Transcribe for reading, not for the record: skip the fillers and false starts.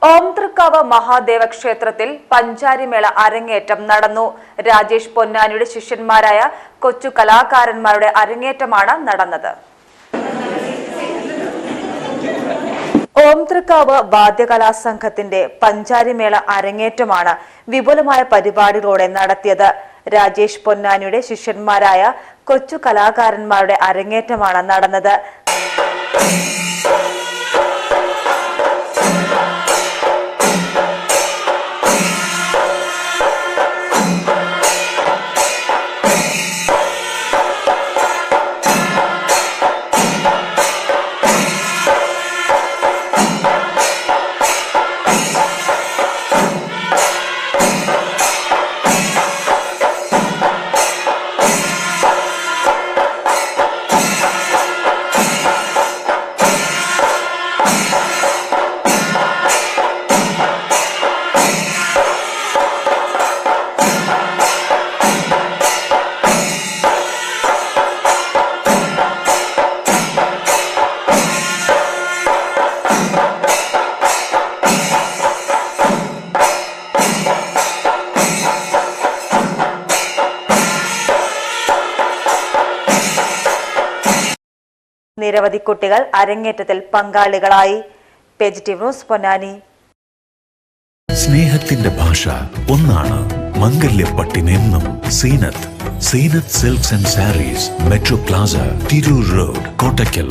ഓംതൃക്കാവ് മഹാദേവ ക്ഷേത്രത്തിൽ പഞ്ചാരിമേള അരങ്ങേറ്റം നടന്നു. രാജേഷ് പൊന്നാനിയുടെ ശിഷ്യന്മാരായ കൊച്ചു കലാകാരന്മാരുടെ അരങ്ങേറ്റമാണ് നടന്നത്. ഓംതൃക്കാവ് വാദ്യകലാസംഘത്തിന്റെ പഞ്ചാരിമേള അരങ്ങേറ്റമാണ് വിപുലമായ പരിപാടികളോടെ നടത്തിയത്. രാജേഷ് പൊന്നാനിയുടെ ശിഷ്യന്മാരായ കൊച്ചു കലാകാരന്മാരുടെ അരങ്ങേറ്റമാണ് നടന്നത്. നിരവധി കുട്ടികൾ അരങ്ങേറ്റത്തിൽ പങ്കാളികളായി. Positive news Ponnani. സ്നേഹത്തിന്റെ ഭാഷ ഒന്നാണ്. മംഗല്യപ്പട്ടിനെന്നും Seenath silks and saris, metro plaza, Tirur road, Kottakkal.